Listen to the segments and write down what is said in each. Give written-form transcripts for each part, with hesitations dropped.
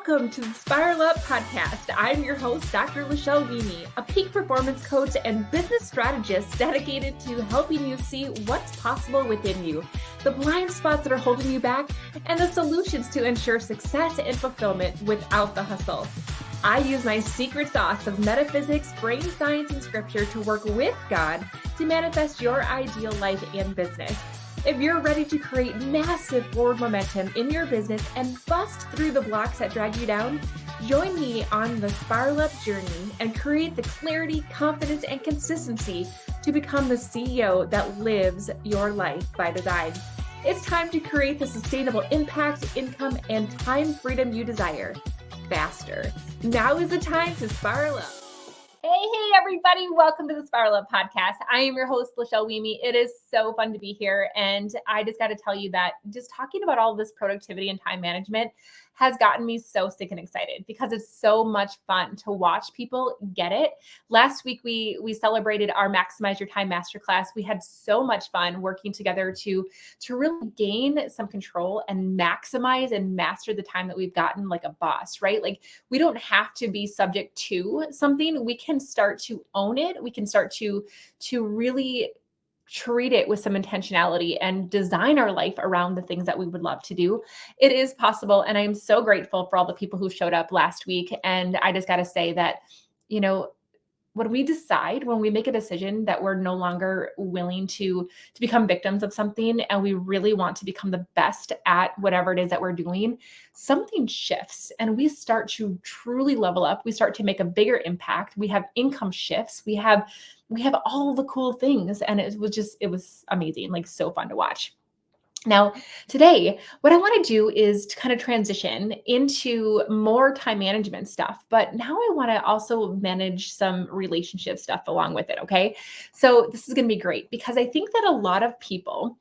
Welcome to the Spiral Up podcast. I'm your host, Dr. Lachelle Weemy, a peak performance coach and business strategist dedicated to helping you see what's possible within you, the blind spots that are holding you back, and the solutions to ensure success and fulfillment without the hustle. I use my secret sauce of metaphysics, brain science, and scripture to work with God to manifest your ideal life and business. If you're ready to create massive forward momentum in your business and bust through the blocks that drag you down, join me on the Spiral Up journey and create the clarity, confidence, and consistency to become the CEO that lives your life by design. It's time to create the sustainable impact, income, and time freedom you desire faster. Now is the time to spiral up. Hey, everybody. Welcome to the Spiral Up podcast. I am your host, Lachelle Weemy. It is so fun to be here. And I just got to tell you that just talking about all this productivity and time management has gotten me so sick and excited because it's so much fun to watch people get it. Last week, we celebrated our Maximize Your Time Masterclass. We had so much fun working together to really gain some control and maximize and master the time that we've gotten like a boss, right? Like we don't have to be subject to something. We can start to own it. We can start to really treat it with some intentionality and design our life around the things that we would love to do. It is possible. And I'm so grateful for all the people who showed up last week. And I just got to say that, when we make a decision that we're no longer willing to become victims of something and we really want to become the best at whatever it is that we're doing, something shifts and we start to truly level up. We start to make a bigger impact. We have income shifts. We have all the cool things. And it was amazing, like so fun to watch. Now, today, what I want to do is to kind of transition into more time management stuff, but now I want to also manage some relationship stuff along with it, okay? So this is going to be great because I think that a lot of people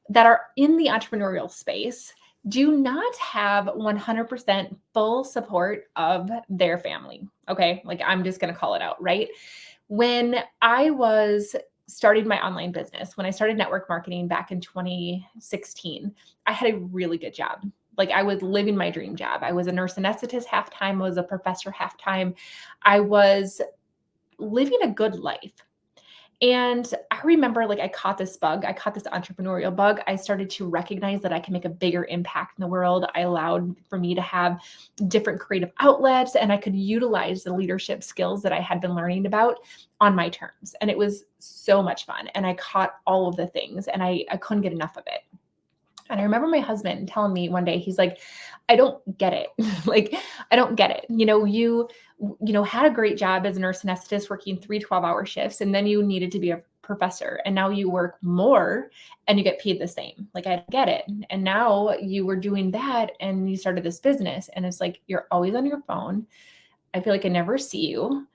that are in the entrepreneurial space do not have 100% full support of their family, okay? Like I'm just going to call it out, right? When I started my online business, when I started network marketing back in 2016, I had a really good job. Like I was living my dream job. I was a nurse anesthetist half time. I was a professor half time. I was living a good life. And I remember I caught this entrepreneurial bug. I started to recognize that I can make a bigger impact in the world. I allowed for me to have different creative outlets and I could utilize the leadership skills that I had been learning about on my terms. And it was so much fun. And I caught all of the things and I couldn't get enough of it. And I remember my husband telling me one day, he's like, I don't get it. I don't get it. You had a great job as a nurse anesthetist working 3 12-hour shifts, and then you needed to be a professor. And now you work more and you get paid the same. Like, I don't get it. And now you were doing that and you started this business. And it's like, you're always on your phone. I feel like I never see you.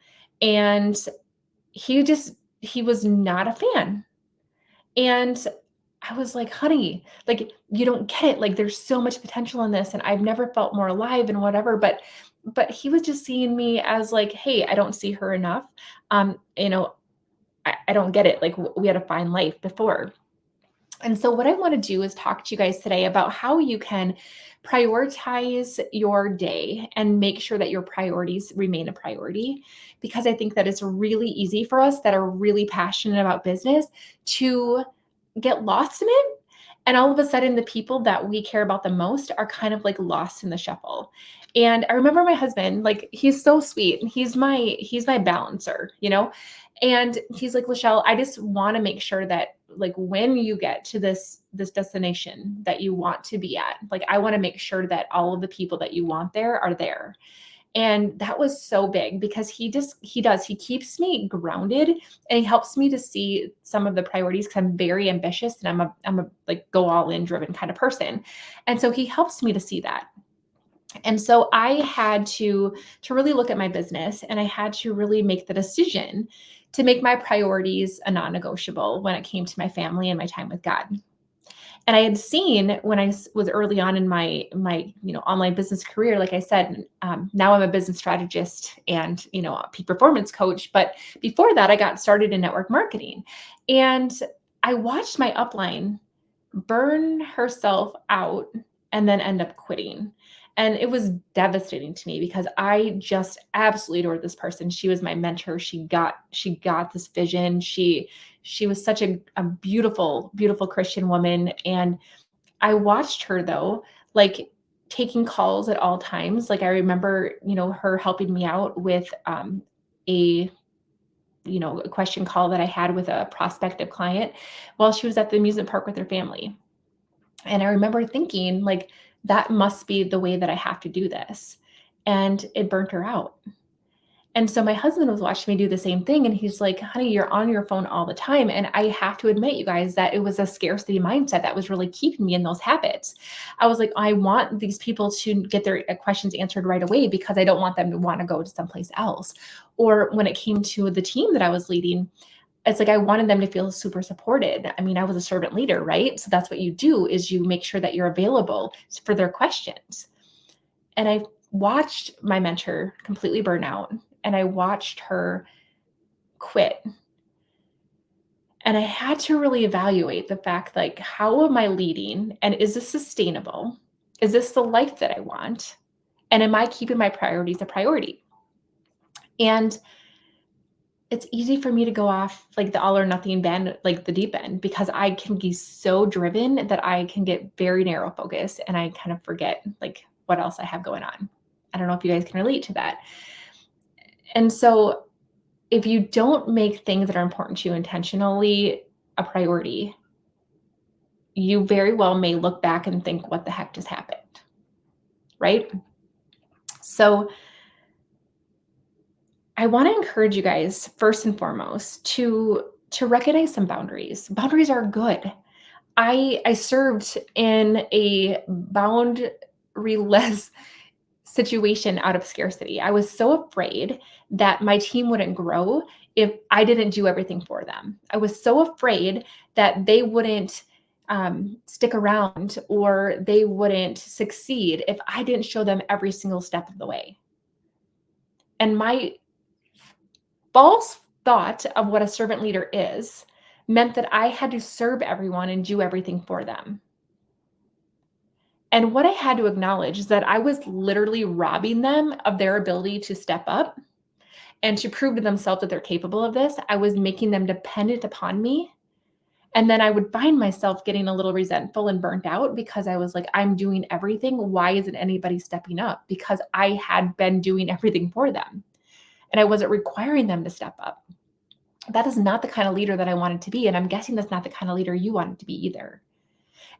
And he was not a fan. And I was like, honey, you don't get it. Like, there's so much potential in this. And I've never felt more alive and whatever. But he was just seeing me as like, hey, I don't see her enough. I don't get it. Like, we had a fine life before. And so what I want to do is talk to you guys today about how you can prioritize your day and make sure that your priorities remain a priority. Because I think that it's really easy for us that are really passionate about business to get lost in it. And all of a sudden, the people that we care about the most are kind of like lost in the shuffle. And I remember my husband, he's so sweet. He's my balancer, and he's like, Lachelle, I just want to make sure that when you get to this destination that you want to be at, I want to make sure that all of the people that you want there are there. And that was so big because he keeps me grounded and he helps me to see some of the priorities because I'm very ambitious and I'm a go all in driven kind of person. And so he helps me to see that. And so I had to really look at my business and I had to really make the decision to make my priorities a non-negotiable when it came to my family and my time with God. And I had seen when I was early on in my online business career, like I said, now I'm a business strategist and, a peak performance coach. But before that, I got started in network marketing and I watched my upline burn herself out and then end up quitting. And it was devastating to me because I just absolutely adored this person. She was my mentor. She got this vision. She was such a beautiful, beautiful Christian woman. And I watched her though, like taking calls at all times. Like I remember, her helping me out with a a question call that I had with a prospective client while she was at the amusement park with her family. And I remember thinking, like, that must be the way that I have to do this. And it burnt her out. And so my husband was watching me do the same thing. And he's like, honey, you're on your phone all the time. And I have to admit, you guys, that it was a scarcity mindset that was really keeping me in those habits. I was like, I want these people to get their questions answered right away because I don't want them to want to go to someplace else. Or when it came to the team that I was leading, it's like I wanted them to feel super supported. I mean, I was a servant leader, right? So that's what you do, is you make sure that you're available for their questions. And I watched my mentor completely burn out, and I watched her quit. And I had to really evaluate the fact, like, how am I leading? And is this sustainable? Is this the life that I want? And am I keeping my priorities a priority? And it's easy for me to go off like the all or nothing band, like the deep end, because I can be so driven that I can get very narrow focused and I kind of forget like what else I have going on. I don't know if you guys can relate to that. And so if you don't make things that are important to you intentionally a priority, you very well may look back and think, what the heck just happened? Right? So I want to encourage you guys, first and foremost, to recognize some boundaries. Boundaries are good. I served in a boundaryless situation out of scarcity. I was so afraid that my team wouldn't grow if I didn't do everything for them. I was so afraid that they wouldn't stick around or they wouldn't succeed if I didn't show them every single step of the way. And my false thought of what a servant leader is meant that I had to serve everyone and do everything for them. And what I had to acknowledge is that I was literally robbing them of their ability to step up and to prove to themselves that they're capable of this. I was making them dependent upon me. And then I would find myself getting a little resentful and burnt out because I was like, I'm doing everything. Why isn't anybody stepping up? Because I had been doing everything for them. And I wasn't requiring them to step up. That is not the kind of leader that I wanted to be. And I'm guessing that's not the kind of leader you wanted to be either.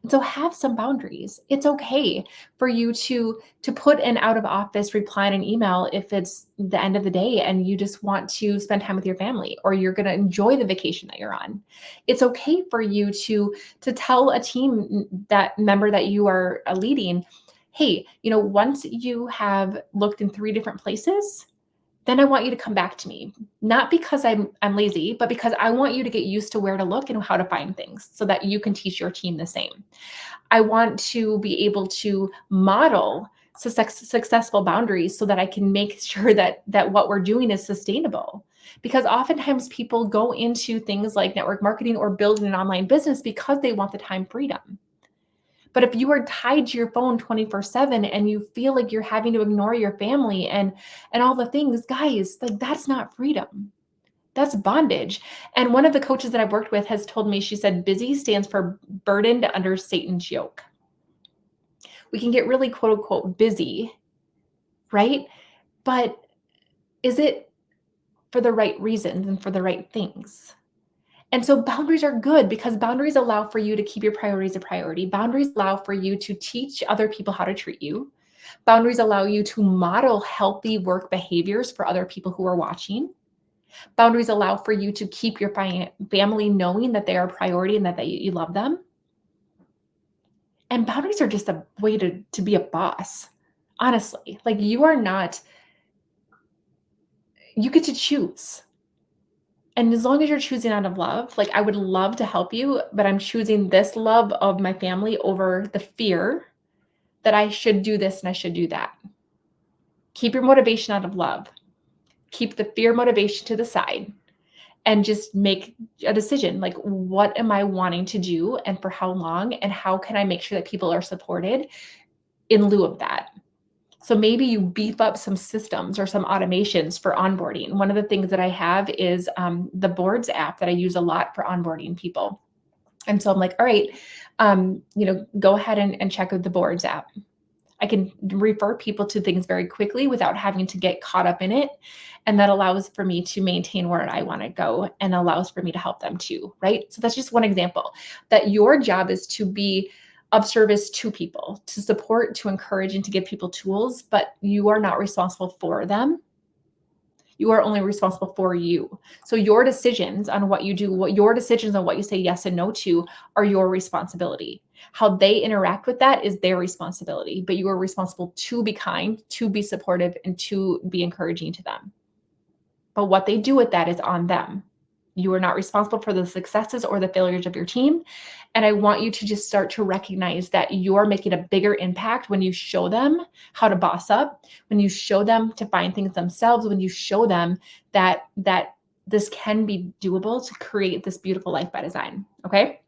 And so have some boundaries. It's okay for you to put an out of office reply in an email if it's the end of the day and you just want to spend time with your family or you're going to enjoy the vacation that you're on. It's okay for you to tell a team that member that you are leading, hey, once you have looked in 3 different places, then I want you to come back to me, not because I'm lazy, but because I want you to get used to where to look and how to find things so that you can teach your team the same. I want to be able to model successful boundaries so that I can make sure that what we're doing is sustainable. Because oftentimes people go into things like network marketing or building an online business because they want the time freedom. But if you are tied to your phone 24/7 and you feel like you're having to ignore your family and all the things, guys, like that's not freedom. That's bondage. And one of the coaches that I've worked with has told me, she said, busy stands for burdened under Satan's yoke. We can get really quote unquote busy, right? But is it for the right reasons and for the right things? And so boundaries are good because boundaries allow for you to keep your priorities a priority. Boundaries allow for you to teach other people how to treat you. Boundaries allow you to model healthy work behaviors for other people who are watching. Boundaries allow for you to keep your family knowing that they are a priority and that you love them. And boundaries are just a way to be a boss. Honestly, like you get to choose. And as long as you're choosing out of love, like I would love to help you, but I'm choosing this love of my family over the fear that I should do this and I should do that. Keep your motivation out of love. Keep the fear motivation to the side and just make a decision. Like, what am I wanting to do and for how long? And how can I make sure that people are supported in lieu of that? So maybe you beef up some systems or some automations for onboarding. One of the things that I have is the Boards app that I use a lot for onboarding people. And so I'm like, all right, go ahead and check out the Boards app. I can refer people to things very quickly without having to get caught up in it. And that allows for me to maintain where I want to go and allows for me to help them too, right? So that's just one example that your job is to be of service to people, to support, to encourage, and to give people tools, but you are not responsible for them. You are only responsible for you. So your decisions on what you do, your decisions on what you say yes and no to are your responsibility. How they interact with that is their responsibility, but you are responsible to be kind, to be supportive, and to be encouraging to them. But what they do with that is on them. You are not responsible for the successes or the failures of your team. And I want you to just start to recognize that you're making a bigger impact when you show them how to boss up, when you show them to find things themselves, when you show them that this can be doable to create this beautiful life by design. Okay.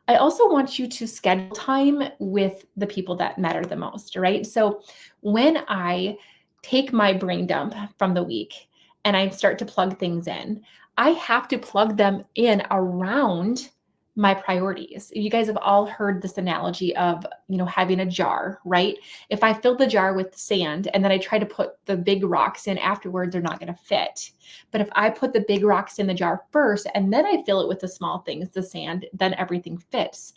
I also want you to schedule time with the people that matter the most, right? So when I take my brain dump from the week and I start to plug things in, I have to plug them in around my priorities. You guys have all heard this analogy of, having a jar, right? If I fill the jar with sand and then I try to put the big rocks in afterwards, they're not going to fit. But if I put the big rocks in the jar first and then I fill it with the small things, the sand, then everything fits.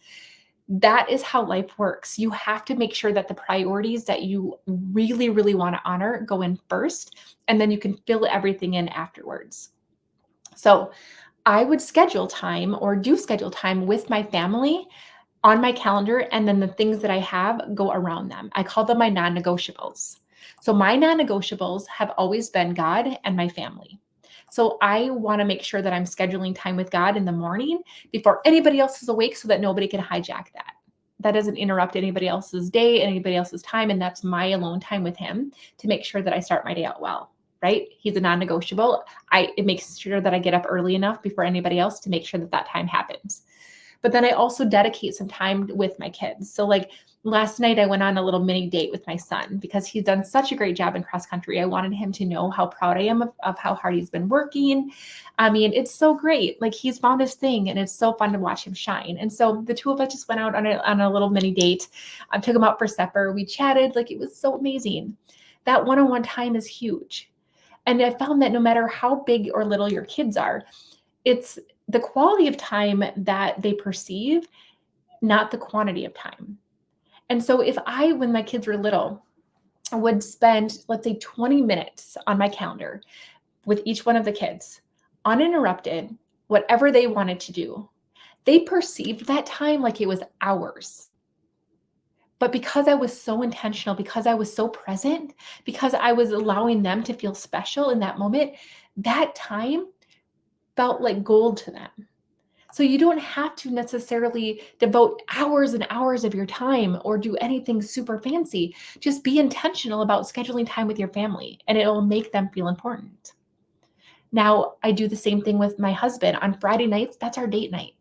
That is how life works. You have to make sure that the priorities that you really, really want to honor go in first, and then you can fill everything in afterwards. So I would schedule time or do schedule time with my family on my calendar, and then the things that I have go around them. I call them my non-negotiables. So my non-negotiables have always been God and my family. So I want to make sure that I'm scheduling time with God in the morning before anybody else is awake so that nobody can hijack that. That doesn't interrupt anybody else's day, anybody else's time, and that's my alone time with him to make sure that I start my day out well, right? He's a non-negotiable. It makes sure that I get up early enough before anybody else to make sure that time happens. But then I also dedicate some time with my kids. So like last night, I went on a little mini date with my son because he's done such a great job in cross country. I wanted him to know how proud I am of how hard he's been working. I mean, it's so great. Like he's found his thing and it's so fun to watch him shine. And so the two of us just went out on a little mini date. I took him out for supper. We chatted. Like it was so amazing. That one-on-one time is huge. And I found that no matter how big or little your kids are, it's the quality of time that they perceive, not the quantity of time. And so if when my kids were little, I would spend, let's say 20 minutes on my calendar with each one of the kids, uninterrupted, whatever they wanted to do, they perceived that time like it was hours. But because I was so intentional, because I was so present, because I was allowing them to feel special in that moment, that time felt like gold to them. So you don't have to necessarily devote hours and hours of your time or do anything super fancy. Just be intentional about scheduling time with your family, and it'll make them feel important. Now, I do the same thing with my husband. On Friday nights, that's our date night.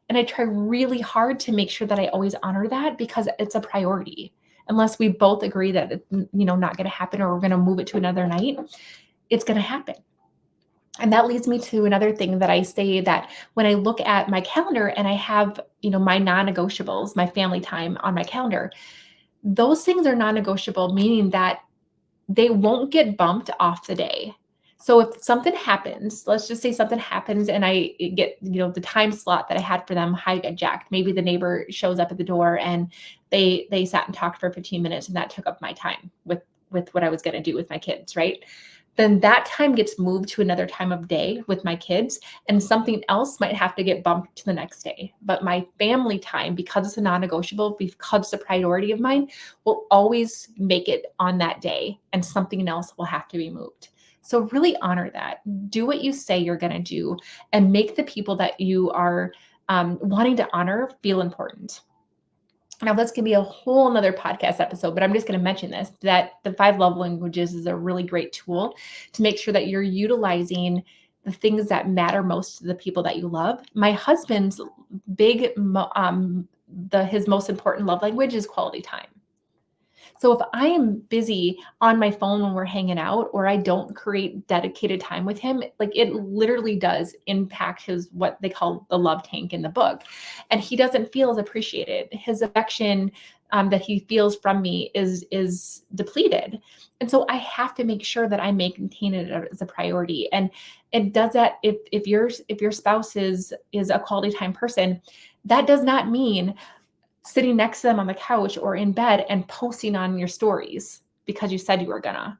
And I try really hard to make sure that I always honor that because it's a priority. Unless we both agree that it's not going to happen or we're going to move it to another night, it's going to happen. And that leads me to another thing that I say, that when I look at my calendar and I have, my non-negotiables, my family time on my calendar, those things are non-negotiable, meaning that they won't get bumped off the day. So if something happens, let's just say something happens and I get, the time slot that I had for them hijacked. Maybe the neighbor shows up at the door and they sat and talked for 15 minutes and that took up my time with what I was going to do with my kids, right? Then that time gets moved to another time of day with my kids, and something else might have to get bumped to the next day. But my family time, because it's a non-negotiable, because it's a priority of mine, will always make it on that day, and something else will have to be moved. So really honor that. Do what you say you're going to do, and make the people that you are wanting to honor feel important. Now, this can be a whole nother podcast episode, but I'm just going to mention this, that the 5 love languages is a really great tool to make sure that you're utilizing the things that matter most to the people that you love. My husband's his most important love language is quality time. So if I am busy on my phone when we're hanging out, or I don't create dedicated time with him, like it literally does impact his, what they call the love tank in the book. And he doesn't feel as appreciated. His affection that he feels from me is depleted. And so I have to make sure that I maintain it as a priority. And it does that if your spouse is a quality time person, that does not mean sitting next to them on the couch or in bed and posting on your stories because you said you were gonna.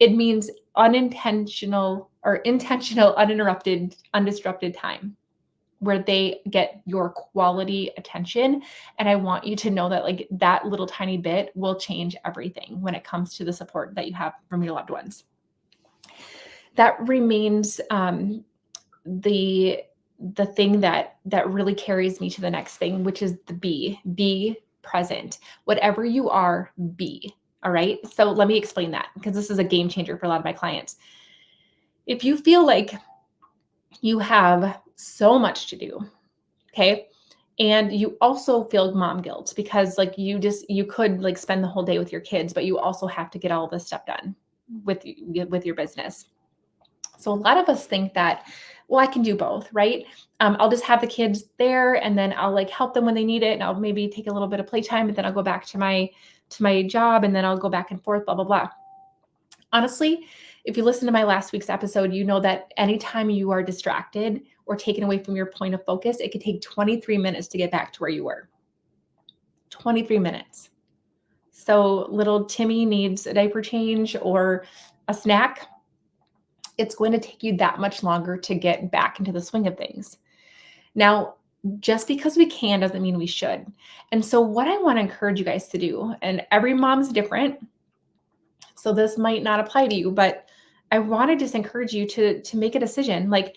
It means unintentional or intentional, uninterrupted, undisrupted time where they get your quality attention. And I want you to know that like that little tiny bit will change everything when it comes to the support that you have from your loved ones. That remains the thing that really carries me to the next thing, which is the be present. Whatever you are, be. All right. So let me explain that, because this is a game changer for a lot of my clients. If you feel like you have so much to do, okay, and you also feel mom guilt because like you could like spend the whole day with your kids, but you also have to get all this stuff done with your business. So a lot of us think that, well, I can do both, right? I'll just have the kids there and then I'll like help them when they need it. And I'll maybe take a little bit of playtime, but then I'll go back to my job and then I'll go back and forth, blah, blah, blah. Honestly, if you listen to my last week's episode, you know that anytime you are distracted or taken away from your point of focus, it could take 23 minutes to get back to where you were. 23 minutes. So little Timmy needs a diaper change or a snack. It's going to take you that much longer to get back into the swing of things. Now, just because we can doesn't mean we should. And so what I want to encourage you guys to do, and every mom's different, so this might not apply to you, but I want to just encourage you to make a decision. Like,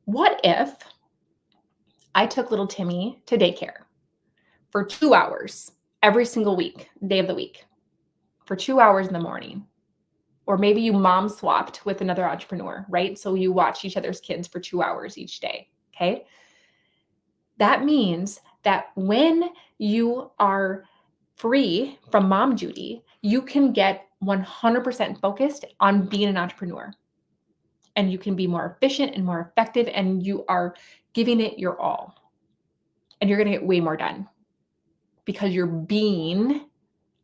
what if I took little Timmy to daycare for 2 hours every single week, day of the week, for 2 hours in the morning? Or maybe you mom swapped with another entrepreneur, right? So you watch each other's kids for 2 hours each day, okay? That means that when you are free from mom duty, you can get 100% focused on being an entrepreneur. And you can be more efficient and more effective, and you are giving it your all. And you're going to get way more done because you're being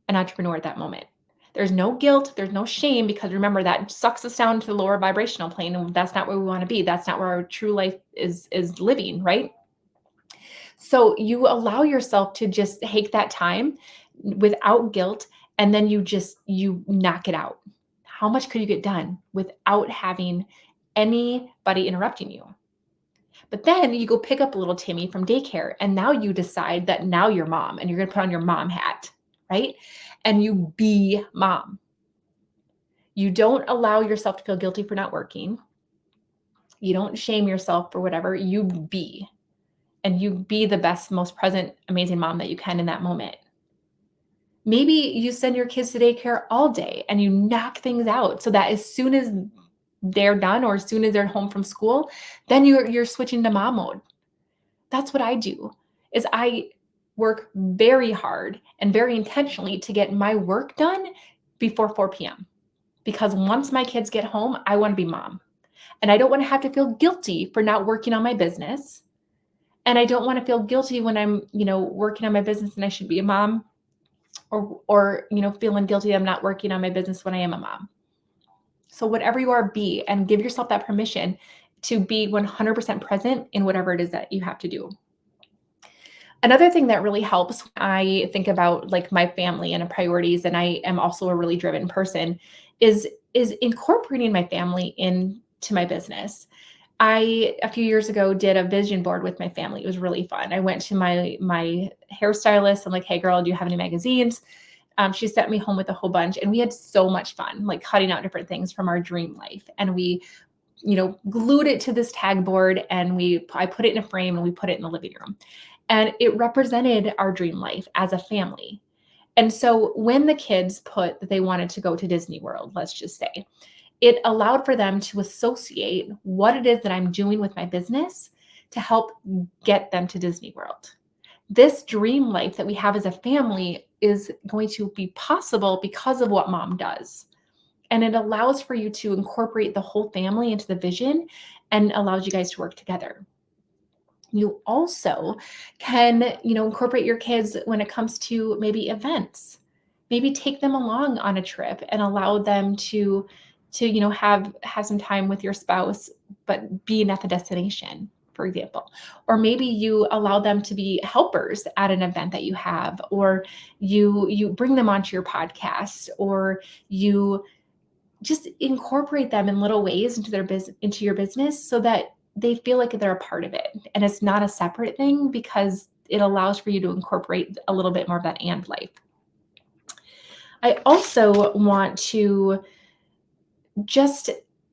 an entrepreneur at that moment. There's no guilt. There's no shame, because remember, that sucks us down to the lower vibrational plane. And that's not where we want to be. That's not where our true life is living, right? So you allow yourself to just take that time without guilt. And then you knock it out. How much could you get done without having anybody interrupting you? But then you go pick up little Timmy from daycare, and now you decide that now you're mom and you're going to put on your mom hat, right? And you be mom. You don't allow yourself to feel guilty for not working. You don't shame yourself for whatever. You be. And you be the best, most present, amazing mom that you can in that moment. Maybe you send your kids to daycare all day and you knock things out so that as soon as they're done or as soon as they're home from school, then you're switching to mom mode. That's what I do, is I work very hard and very intentionally to get my work done before 4 p.m. Because once my kids get home, I want to be mom. And I don't want to have to feel guilty for not working on my business. And I don't want to feel guilty when I'm, working on my business and I should be a mom, or feeling guilty I'm not working on my business when I am a mom. So whatever you are, be, and give yourself that permission to be 100% present in whatever it is that you have to do. Another thing that really helps when I think about like my family and priorities, and I am also a really driven person, is incorporating my family into my business. I, a few years ago, did a vision board with my family. It was really fun. I went to my hairstylist. I'm like, hey girl, do you have any magazines? She sent me home with a whole bunch, and we had so much fun, like cutting out different things from our dream life. And we, glued it to this tag board, and I put it in a frame and we put it in the living room. And it represented our dream life as a family. And so when the kids put that they wanted to go to Disney World, let's just say, it allowed for them to associate what it is that I'm doing with my business to help get them to Disney World. This dream life that we have as a family is going to be possible because of what mom does. And it allows for you to incorporate the whole family into the vision and allows you guys to work together. You also can, incorporate your kids when it comes to maybe events. Maybe take them along on a trip and allow them to have some time with your spouse, but being at the destination, for example. Or maybe you allow them to be helpers at an event that you have, or you bring them onto your podcast, or you just incorporate them in little ways into your business so that they feel like they're a part of it. And it's not a separate thing because it allows for you to incorporate a little bit more of that and life. I also want to just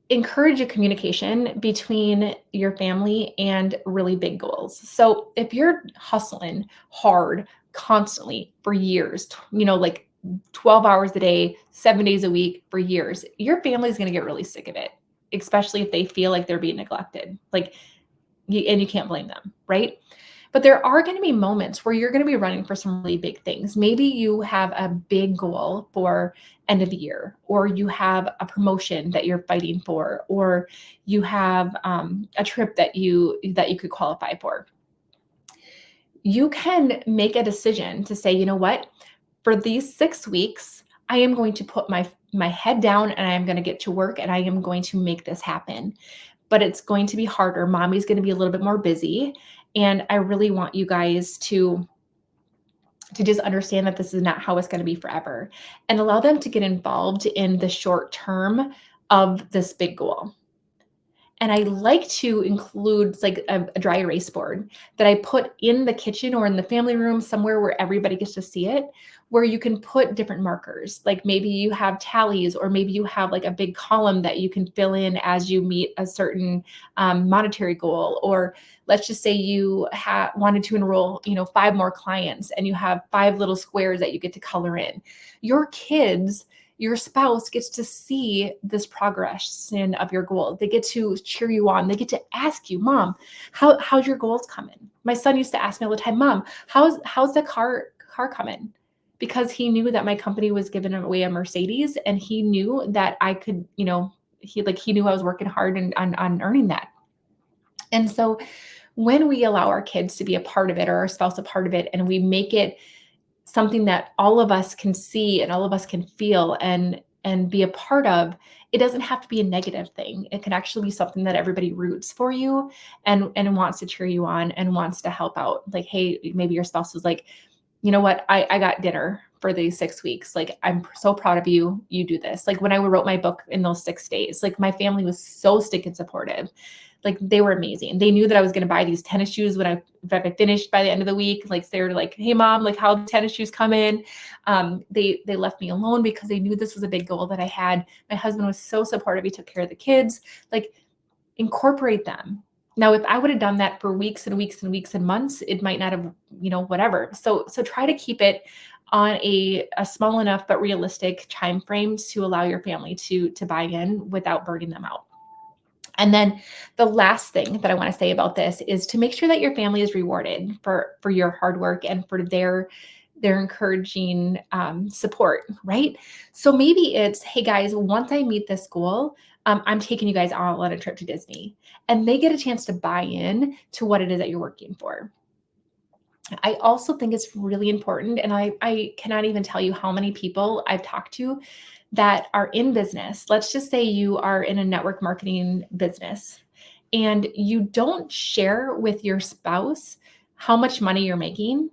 encourage a communication between your family and really big goals. So if you're hustling hard constantly for years, like 12 hours a day, 7 days a week for years, your family's going to get really sick of it, especially if they feel like they're being neglected. And you can't blame them, right? But there are going to be moments where you're going to be running for some really big things. Maybe you have a big goal for end of the year, or you have a promotion that you're fighting for, or you have a trip that you could qualify for. You can make a decision to say, you know what, for these 6 weeks, I am going to put my head down and I am going to get to work and I am going to make this happen. But it's going to be harder. Mommy's going to be a little bit more busy. And I really want you guys to just understand that this is not how it's going to be forever, and allow them to get involved in the short term of this big goal. And I like to include like a dry erase board that I put in the kitchen or in the family room somewhere where everybody gets to see it, where you can put different markers. Like maybe you have tallies, or maybe you have like a big column that you can fill in as you meet a certain monetary goal. Or let's just say you wanted to enroll, 5 more clients, and you have 5 little squares that you get to color in. Your spouse gets to see this progression of your goal. They get to cheer you on. They get to ask you, Mom, how's your goals coming? My son used to ask me all the time, Mom, how's the car coming? Because he knew that my company was giving away a Mercedes, and he knew that I could, he knew I was working hard on earning that. And so when we allow our kids to be a part of it, or our spouse a part of it, and we make it something that all of us can see and all of us can feel and be a part of, it doesn't have to be a negative thing. It can actually be something that everybody roots for you and wants to cheer you on and wants to help out. Like, hey, maybe your spouse was like, you know what, I got dinner for these 6 weeks. Like, I'm so proud of you. You do this. Like when I wrote my book in those 6 days, like my family was so stinking supportive. Like they were amazing. They knew that I was going to buy these tennis shoes if I finished by the end of the week. Like they were like, hey Mom, like how the tennis shoes come in. They left me alone because they knew this was a big goal that I had. My husband was so supportive. He took care of the kids. Like incorporate them. Now, if I would have done that for weeks and weeks and weeks and months, it might not have, whatever. So try to keep it on a small enough but realistic time frame to allow your family to buy in without burning them out. And then the last thing that I want to say about this is to make sure that your family is rewarded for your hard work and for their encouraging support, right? So maybe it's, hey guys, once I meet this goal, I'm taking you guys all on a trip to Disney, and they get a chance to buy in to what it is that you're working for. I also think it's really important, and I cannot even tell you how many people I've talked to that are in business. Let's just say you are in a network marketing business and you don't share with your spouse how much money you're making.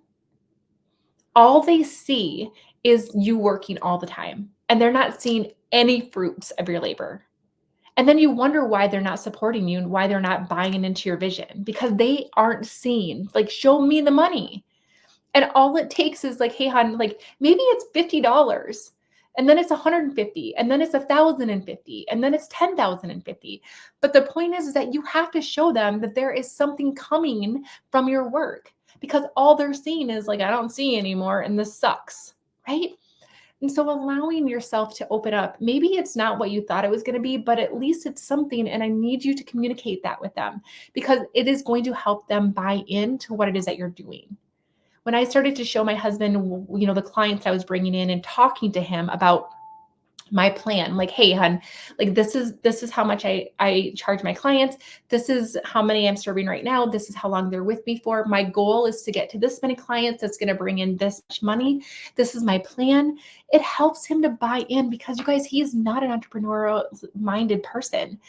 All they see is you working all the time, and they're not seeing any fruits of your labor. And then you wonder why they're not supporting you and why they're not buying into your vision, because they aren't seeing, like, show me the money. And all it takes is like, hey, hon, like maybe it's $50, and then it's 150, and then it's 1,050, and then it's 10,050. But the point is that you have to show them that there is something coming from your work, because all they're seeing is like, I don't see anymore, and this sucks, right? And so allowing yourself to open up, maybe it's not what you thought it was going to be, but at least it's something. And I need you to communicate that with them, because it is going to help them buy into what it is that you're doing. When I started to show my husband, the clients I was bringing in and talking to him about my plan, like, hey, hon, like this is how much I charge my clients. This is how many I'm serving right now. This is how long they're with me for. My goal is to get to this many clients. That's going to bring in this much money. This is my plan. It helps him to buy in because, you guys, he is not an entrepreneurial minded person.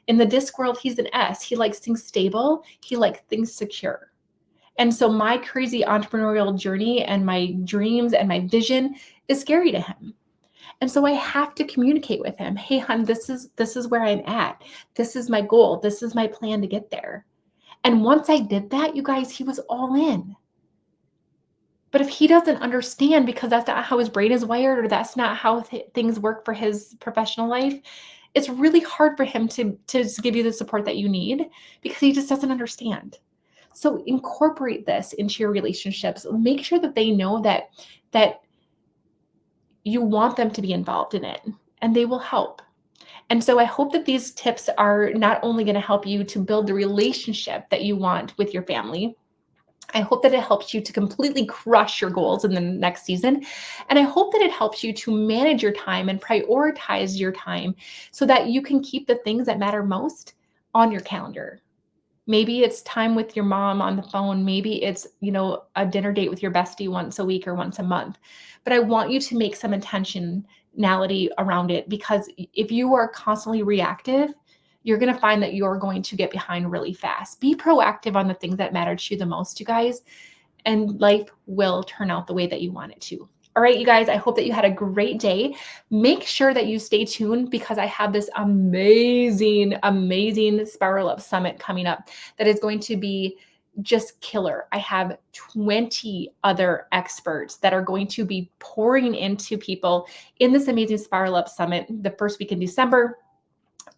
In the disc world, he's an S. He likes things stable. He likes things secure. And so my crazy entrepreneurial journey and my dreams and my vision is scary to him. And so I have to communicate with him. Hey, hon, this is where I'm at. This is my goal. This is my plan to get there. And once I did that, you guys, he was all in. But if he doesn't understand because that's not how his brain is wired or that's not how things work for his professional life, it's really hard for him to give you the support that you need because he just doesn't understand. So incorporate this into your relationships. Make sure that they know that you want them to be involved in it and they will help. And so I hope that these tips are not only going to help you to build the relationship that you want with your family. I hope that it helps you to completely crush your goals in the next season. And I hope that it helps you to manage your time and prioritize your time so that you can keep the things that matter most on your calendar. Maybe it's time with your mom on the phone. Maybe it's, a dinner date with your bestie once a week or once a month. But I want you to make some intentionality around it because if you are constantly reactive, you're going to find that you're going to get behind really fast. Be proactive on the things that matter to you the most, you guys, and life will turn out the way that you want it to. All right, you guys, I hope that you had a great day. Make sure that you stay tuned because I have this amazing, amazing Spiral Up Summit coming up that is going to be just killer. I have 20 other experts that are going to be pouring into people in this amazing Spiral Up Summit the first week in December.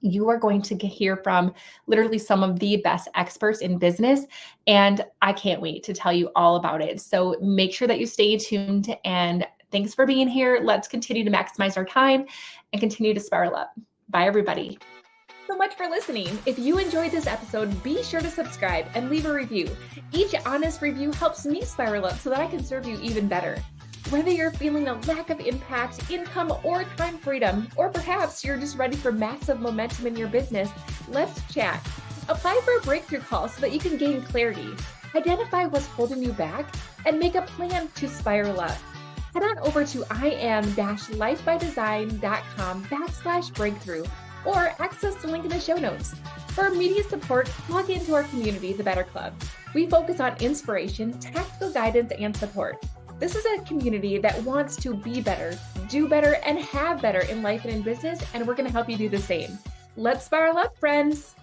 You are going to hear from literally some of the best experts in business, and I can't wait to tell you all about it. So make sure that you stay tuned, and thanks for being here. Let's continue to maximize our time and continue to spiral up. Bye, everybody. So much for listening. If you enjoyed this episode, be sure to subscribe and leave a review. Each honest review helps me spiral up so that I can serve you even better. Whether you're feeling a lack of impact, income, or time freedom, or perhaps you're just ready for massive momentum in your business, let's chat. Apply for a breakthrough call so that you can gain clarity, identify what's holding you back, and make a plan to spiral up. Head on over to iam-lifebydesign.com/breakthrough or access the link in the show notes. For immediate support, log into our community, the Better Club. We focus on inspiration, tactical guidance, and support. This is a community that wants to be better, do better, and have better in life and in business, and we're going to help you do the same. Let's spiral up, friends.